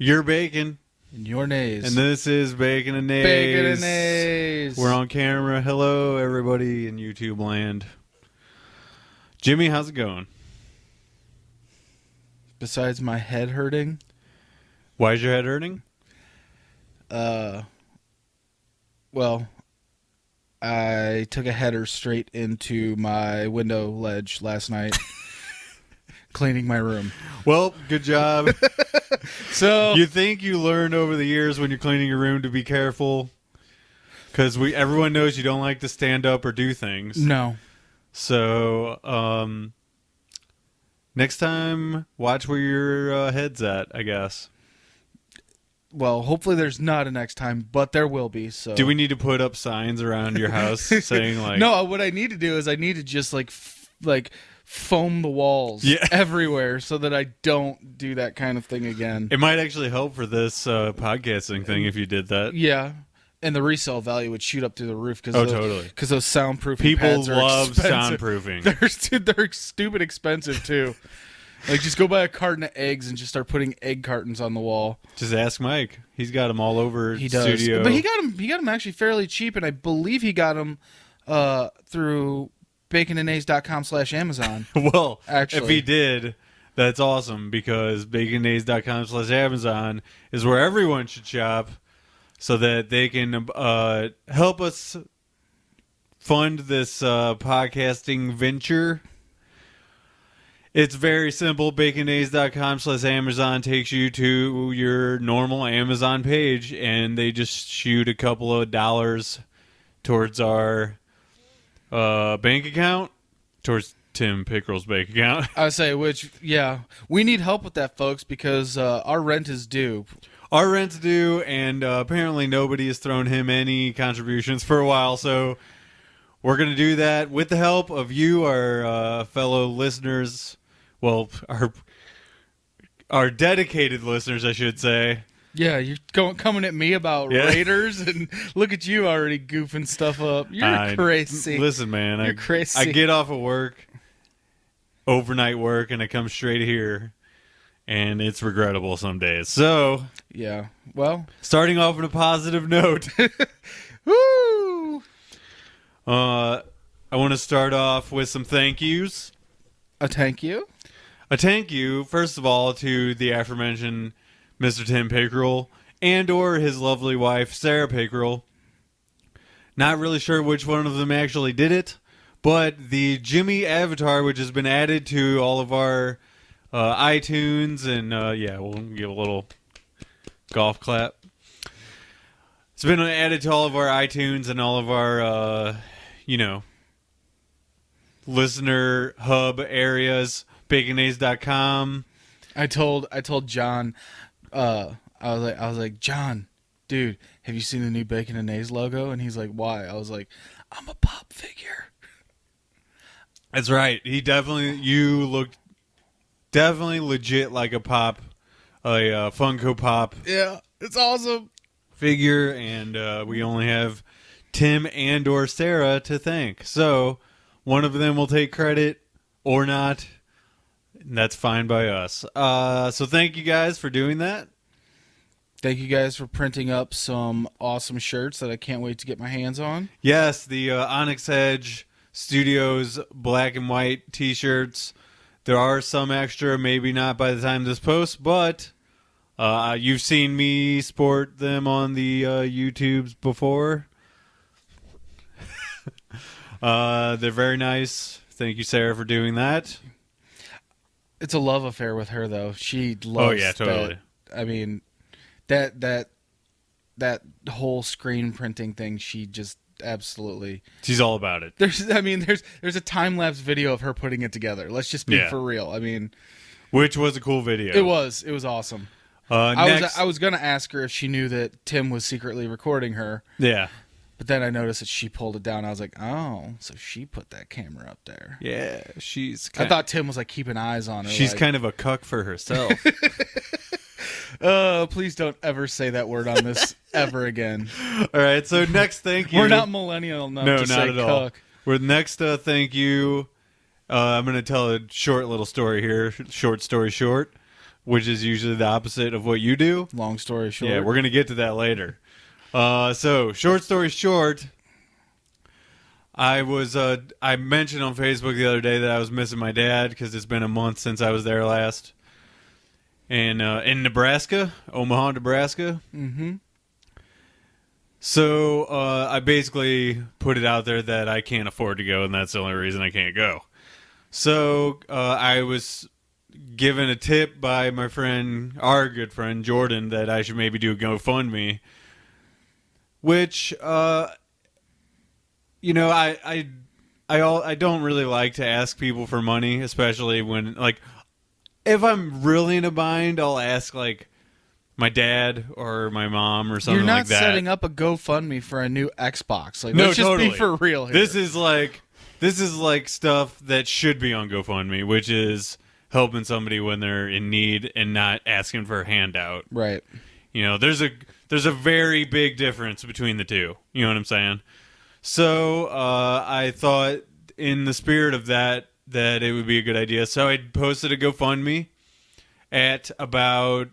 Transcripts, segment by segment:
You're Bacon. And your Naes. And this is Bacon and Naes. Bacon and Naes. We're on camera. Hello, everybody in YouTube land. Jimmy, how's it going? Besides my head hurting. Why is your head hurting? Well, I took a header straight into my window ledge last night. Cleaning my room. Well, good job. So you think you learned over the years when you're cleaning your room to be careful? Because everyone knows you don't like to stand up or do things. No. So, next time, watch where your head's at, I guess. Well, hopefully there's not a next time, but there will be. So do we need to put up signs around your house saying like... No, what I need to do is I need to just like foam the walls everywhere so that I don't do that kind of thing again. It might actually help for this podcasting thing if you did that. Yeah. And the resale value would shoot up through the roof because totally. Because those soundproofing people pads are love expensive. soundproofing. They're stupid expensive too. Like just go buy a carton of eggs and just start putting egg cartons on the wall. Just ask Mike. He's got them all over he the does. studio. But he got them actually fairly cheap, and I believe he got them through baconandnaes.com/Amazon. Well, actually, if he did, that's awesome because baconandnaes.com/Amazon is where everyone should shop so that they can help us fund this podcasting venture. It's very simple. baconandnaes.com/Amazon takes you to your normal Amazon page, and they just shoot a couple of dollars towards our bank account, towards Tim Pickrell's bank account. I say, we need help with that, folks, because our rent is due. Our rent's due, and apparently nobody has thrown him any contributions for a while, so we're going to do that with the help of you, our fellow listeners. Well, our dedicated listeners, I should say. Yeah, you're coming at me about Raiders, and look at you already goofing stuff up. You're crazy. Listen, man, you're crazy. I get off of work, overnight work, and I come straight here, and it's regrettable some days. So, yeah, well, starting off on a positive note. Woo! I want to start off with some thank yous. A thank you? A thank you, first of all, to the aforementioned Mr. Tim Pickrell and or his lovely wife, Sarah Pickrell. Not really sure which one of them actually did it, but the Jimmy avatar, which has been added to all of our iTunes, and we'll give a little golf clap. It's been added to all of our iTunes and all of our, listener hub areas, baconays.com. I told John, I was like, John, dude, have you seen the new Bacon and Naes logo? And he's like, why? I was like, I'm a pop figure. That's right. You looked definitely legit like a Funko Pop. Yeah, it's awesome. Figure, and we only have Tim and or Sarah to thank. So one of them will take credit or not. And that's fine by us. So thank you guys for doing that. Thank you guys for printing up some awesome shirts that I can't wait to get my hands on. Yes, the Onyx Edge Studios black and white t-shirts. There are some extra, maybe not by the time this posts, but you've seen me sport them on the YouTubes before. They're very nice. Thank you, Sarah, for doing that. It's a love affair with her, though. She loves. Oh yeah, totally. I mean, that whole screen printing thing. She just absolutely. She's all about it. There's a time lapse video of her putting it together. Let's just be for real. I mean, which was a cool video. It was awesome. I was gonna ask her if she knew that Tim was secretly recording her. Yeah. But then I noticed that she pulled it down. I was like, oh, so she put that camera up there. Yeah, I thought Tim was like keeping eyes on her. She's kind of a cuck for herself. Please don't ever say that word on this ever again. All right, so next thank you. We're not millennial enough to say not at all. cuck. We're next thank you. I'm going to tell a short little story here. Short story short. which is usually the opposite of what you do. Long story short. Yeah, we're going to get to that later. So, short story short, I mentioned on Facebook the other day that I was missing my dad because it's been a month since I was there last. And in Nebraska, Omaha, Nebraska. Mm-hmm. So I basically put it out there that I can't afford to go, and that's the only reason I can't go. So I was given a tip by my friend, our good friend Jordan, that I should maybe do a GoFundMe, which I don't really like to ask people for money, especially when if I'm really in a bind, I'll ask my dad or my mom or something You're not like that. setting up a GoFundMe for a new Xbox. No, let's just totally. be for real here. This is like stuff that should be on GoFundMe, which is helping somebody when they're in need and not asking for a handout. Right. There's a very big difference between the two. You know what I'm saying? So I thought, in the spirit of that it would be a good idea. So I posted a GoFundMe at about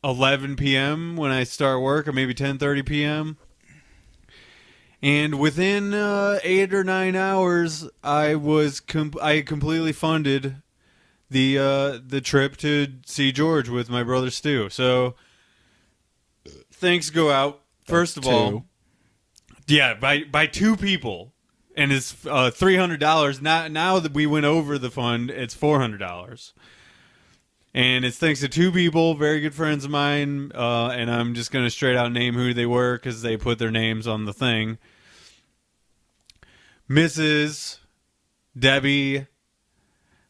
11 p.m. when I start work, or maybe 10:30 p.m. And within 8 or 9 hours, I completely funded the trip to see George with my brother Stu. So thanks go out first of all. Yeah, by two people, and it's $300. Now that we went over the fund, it's $400. And it's thanks to two people, very good friends of mine, and I'm just going to straight out name who they were because they put their names on the thing. Mrs. Debbie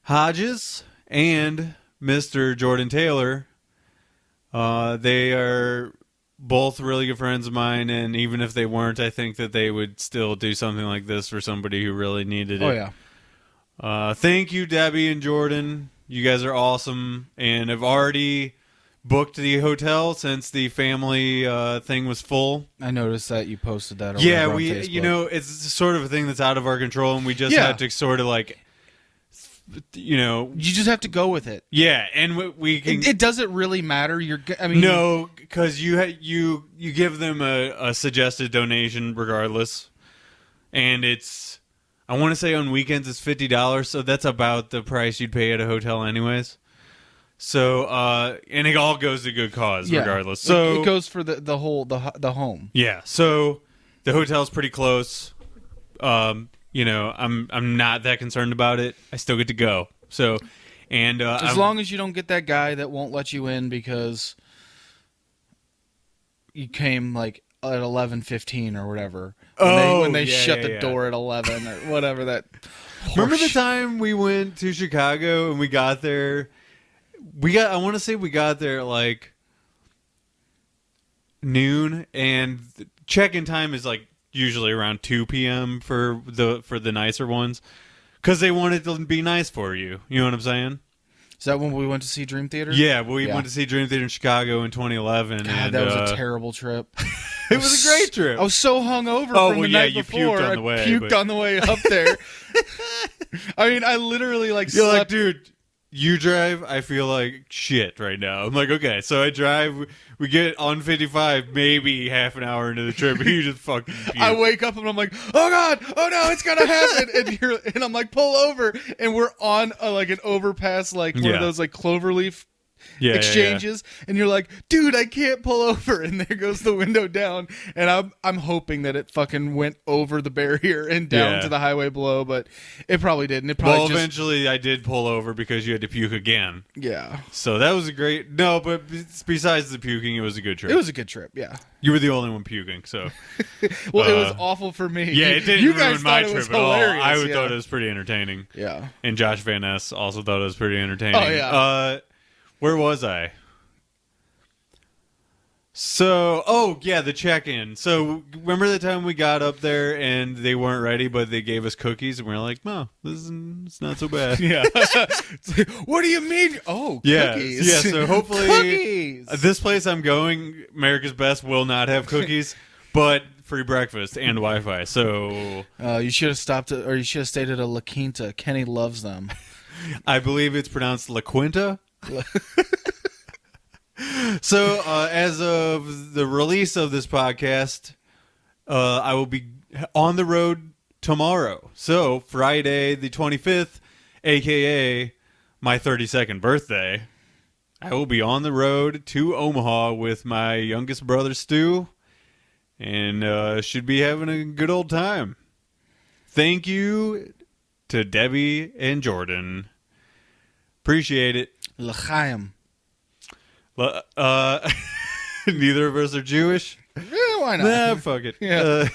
Hodges and Mr. Jordan Taylor. They are both really good friends of mine, and even if they weren't, I think that they would still do something like this for somebody who really needed it. Oh, yeah. Thank you, Debbie and Jordan. You guys are awesome, and I've already booked the hotel since the family thing was full. I noticed that you posted that. Yeah, on Facebook. it's sort of a thing that's out of our control, and we just have to sort of you just have to go with it. Yeah, and we can. It doesn't really matter. No, because you give them a suggested donation regardless, and it's. I want to say on weekends it's $50, so that's about the price you'd pay at a hotel anyways. So, and it all goes to good cause regardless. So it goes for the home. Yeah. So the hotel's pretty close. I'm not that concerned about it. I still get to go. So, and as long as you don't get that guy that won't let you in because you came at 11:15 or whatever. When they shut the door at 11 or whatever that. Remember the time we went to Chicago and we got there? I want to say we got there at noon, and check-in time is usually around 2 p.m. for the nicer ones, because they wanted to be nice for you. You know what I'm saying? Is that when we went to see Dream Theater? Yeah, we went to see Dream Theater in Chicago in 2011. God, and that was a terrible trip. It was a great trip. I was so hungover from the night before. Puked on the way, I puked on the way up there. I literally You're slept. Dude, you drive, I feel like shit right now. I'm okay, so I drive, we get on 55, maybe half an hour into the trip, and you just fucking puke. I wake up and I'm like, oh God, oh no, it's gonna happen. and I'm like, pull over, and we're on an overpass, one of those cloverleaf exchanges, and you're like, dude, I can't pull over, and there goes the window down, and I'm hoping that it fucking went over the barrier and down to the highway below, but it probably didn't. Eventually I did pull over because you had to puke again. Yeah. So that was but besides the puking, it was a good trip. It was a good trip, yeah. You were the only one puking, so. Well, it was awful for me. Yeah, it didn't ruin my trip at all. I thought it was pretty entertaining. Yeah. And Josh Van Ness also thought it was pretty entertaining. Oh, yeah. Where was I? So, the check-in. So, remember the time we got up there and they weren't ready, but they gave us cookies, and we were like, no, it's not so bad. Yeah. What do you mean? Oh, cookies. Yeah, so hopefully cookies. This place I'm going, America's Best, will not have cookies, but free breakfast and Wi-Fi. So you should have stopped at, or you should have stayed at a La Quinta. Kenny loves them. I believe it's pronounced La Quinta. So, as of the release of this podcast, I will be on the road tomorrow. So, Friday the 25th, a.k.a. my 32nd birthday, I will be on the road to Omaha with my youngest brother, Stu, and should be having a good old time. Thank you to Debbie and Jordan. Appreciate it. L'chaim. Neither of us are Jewish. Yeah, why not? Nah, fuck it. Yeah.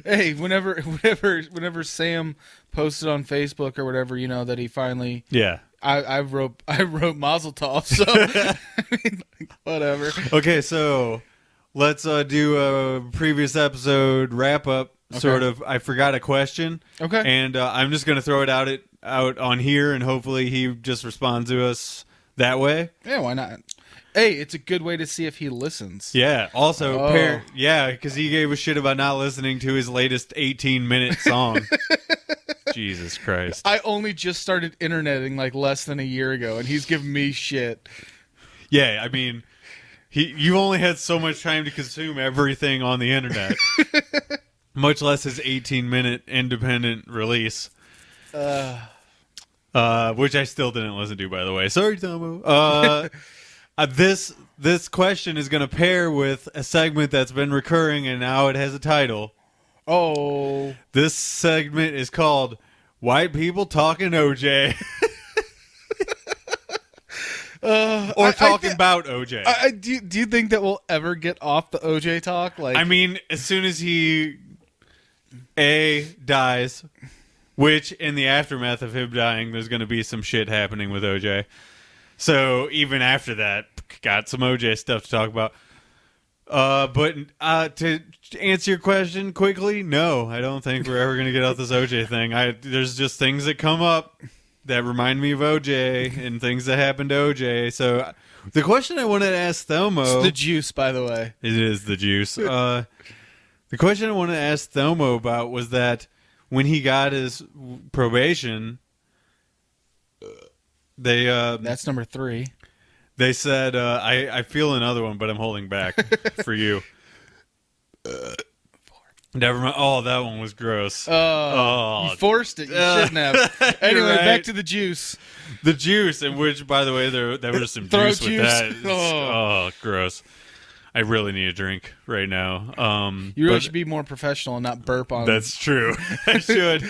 Hey, whenever Sam posted on Facebook or whatever, that he finally. Yeah. I wrote Mazel Tov, so I mean, whatever. Okay, so let's do a previous episode wrap up. Okay. Sort of. I forgot a question. Okay. And I'm just gonna throw it out on here, and hopefully he just responds to us that way. Yeah, why not? Hey, it's a good way to see if he listens. Yeah. Also, because he gave a shit about not listening to his latest 18-minute song. Jesus Christ. I only just started interneting like less than a year ago, and he's giving me shit. Yeah, I mean, you only had so much time to consume everything on the internet, much less his 18-minute independent release, which I still didn't listen to, by the way. Sorry, Tomo. This question is going to pair with a segment that's been recurring, and now it has a title. Oh. This segment is called White People Talking OJ. Or talking about OJ. Do you think that we'll ever get off the OJ talk? Like, I mean, as soon as he dies, which in the aftermath of him dying, there's going to be some shit happening with OJ. So even after that, got some OJ stuff to talk about. But to answer your question quickly, no, I don't think we're ever going to get out this OJ thing. There's just things that come up that remind me of OJ and things that happened to OJ. So the question I wanted to ask Thelmo... It's the juice, by the way. It is the juice. The question I wanted to ask Thelmo about was that when he got his probation, they... That's number 3. They said, I feel another one, but I'm holding back for you. Never mind. Oh, that one was gross. You forced it. You shouldn't have. Anyway, right. Back to the juice. The juice, in which, by the way, there was some juice with that. Oh, gross. I really need a drink right now. You really should be more professional and not burp on. That's true. I should.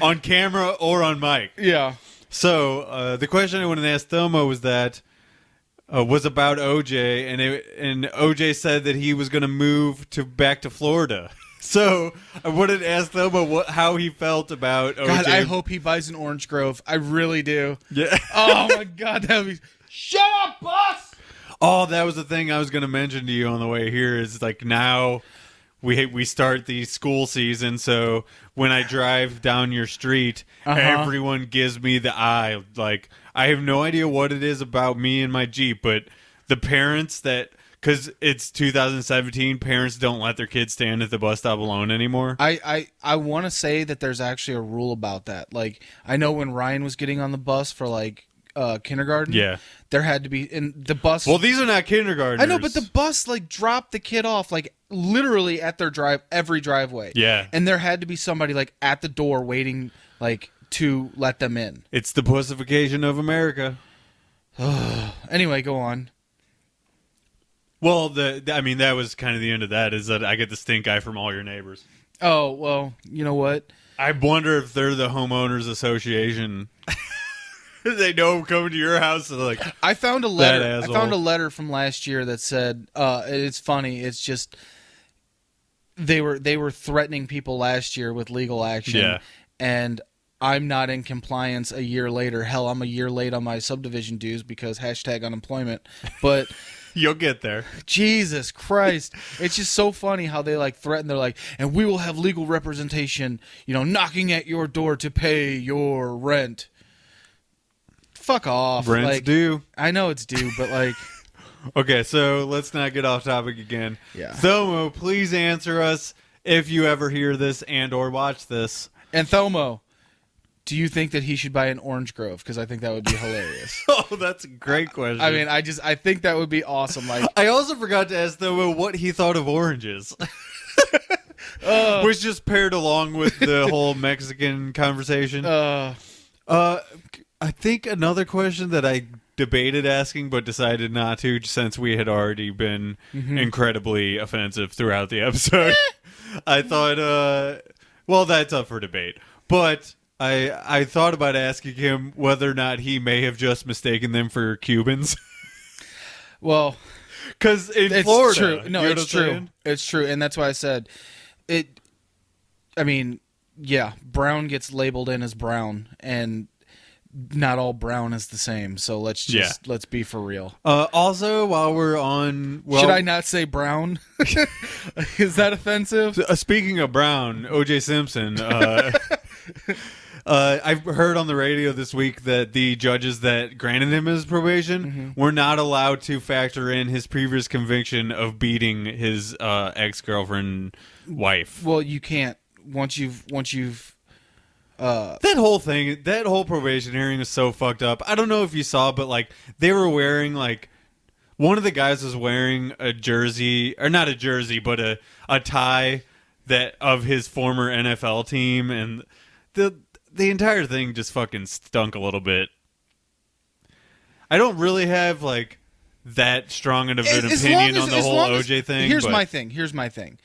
On camera or on mic. Yeah. So, the question I wanted to ask Thelmo was that... was about OJ, and OJ said that he was going to move back to Florida. So I wanted to ask Thelma how he felt about OJ. God, I hope he buys an Orange Grove. I really do. Yeah. Oh my God, that would be. Shut up, boss. Oh, that was the thing I was going to mention to you on the way here. Is like now we start the school season, so when I drive down your street, everyone gives me the eye. Like, I have no idea what it is about me and my Jeep, but the parents that, because it's 2017, parents don't let their kids stand at the bus stop alone anymore. I want to say that there's actually a rule about that. Like, I know when Ryan was getting on the bus for like kindergarten, yeah, there had to be in the bus. Well, these are not kindergartners. I know, but the bus like dropped the kid off like literally at their every driveway. Yeah, and there had to be somebody like at the door waiting like to let them in. It's the pussification of America. Anyway, go on. Well, I mean, that was kind of the end of that, is that I get the stink eye from all your neighbors. Oh, well, you know what? I wonder if they're the homeowners association. They know I'm coming to your house. And like, I found a letter. I found a letter from last year that said, it's funny. It's just they were threatening people last year with legal action. Yeah. And I'm not in compliance a year later. Hell, I'm a year late on my subdivision dues because #unemployment. But you'll get there. Jesus Christ. It's just so funny how they like threaten. They're like, and we will have legal representation, knocking at your door to pay your rent. Fuck off. Rent's like, due. I know it's due, but like... Okay, so let's not get off topic again. Yeah. Thelmo, please answer us if you ever hear this and or watch this. And Thelmo, Do you think that he should buy an orange grove? Because I think that would be hilarious. Oh, that's a great question. I mean, I think that would be awesome. Like, I also forgot to ask though what he thought of oranges. Which just paired along with the whole Mexican conversation. I think another question that I debated asking but decided not to, since we had already been incredibly offensive throughout the episode. I thought, well, that's up for debate. But I thought about asking him whether or not he may have just mistaken them for Cubans. Well, because in it's Florida, true. No, it's true. It's true, and that's why I said it. I mean, yeah, brown gets labeled in as brown, and not all brown is the same. So let's be for real. Also, while we're on, should I not say brown? Is that offensive? Speaking of brown, O.J. Simpson. I've heard on the radio this week that the judges that granted him his probation were not allowed to factor in his previous conviction of beating his ex-girlfriend wife. Well, you can't once you've that whole probation hearing is so fucked up. I don't know if you saw, but like they were wearing like one of the guys was wearing a jersey, or not a jersey, but a tie that of his former NFL team, and the entire thing just fucking stunk a little bit. I don't really have like that strong of an opinion on the whole OJ thing. Here's my thing.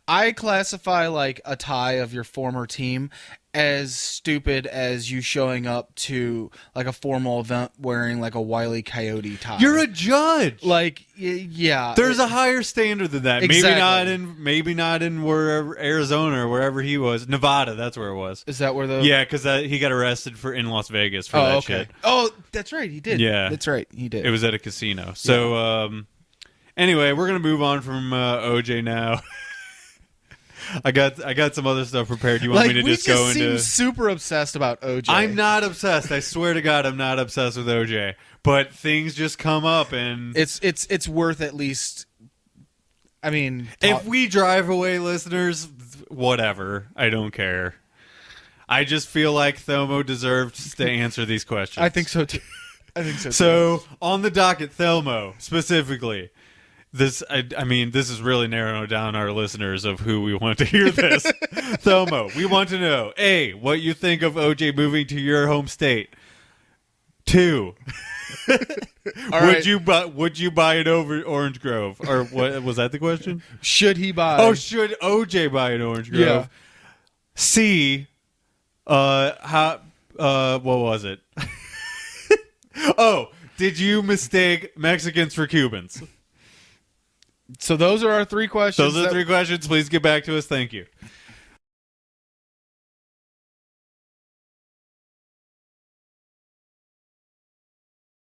I classify like a tie of your former team as stupid as you showing up to like a formal event wearing like a Wile E. Coyote tie. You're a judge. Like, yeah. There's a higher standard than that. Exactly. Maybe not in wherever Arizona or wherever he was. Nevada, that's where it was. Is that where the... Yeah, because he got arrested in Las Vegas for that shit. Oh, that's right. He did. Yeah. That's right. He did. It was at a casino. So, anyway, we're going to move on from OJ now. I got some other stuff prepared. You want me to just go into? We seem super obsessed about OJ. I'm not obsessed. I swear to God, I'm not obsessed with OJ. But things just come up, and it's worth at least. I mean, if we drive away, listeners, whatever. I don't care. I just feel like Thelmo deserves to answer these questions. I think so too. So on the docket, Thelmo specifically. This is really narrowing down our listeners of who we want to hear this. Thelmo, we want to know, A, what you think of OJ moving to your home state. 2, would you buy it over Orange Grove? Or what was that the question? Should he buy? Oh, should OJ buy an Orange Grove? Yeah. C, what was it? Oh, did you mistake Mexicans for Cubans? So those are our 3 questions. Those are the 3 questions. Please get back to us. Thank you.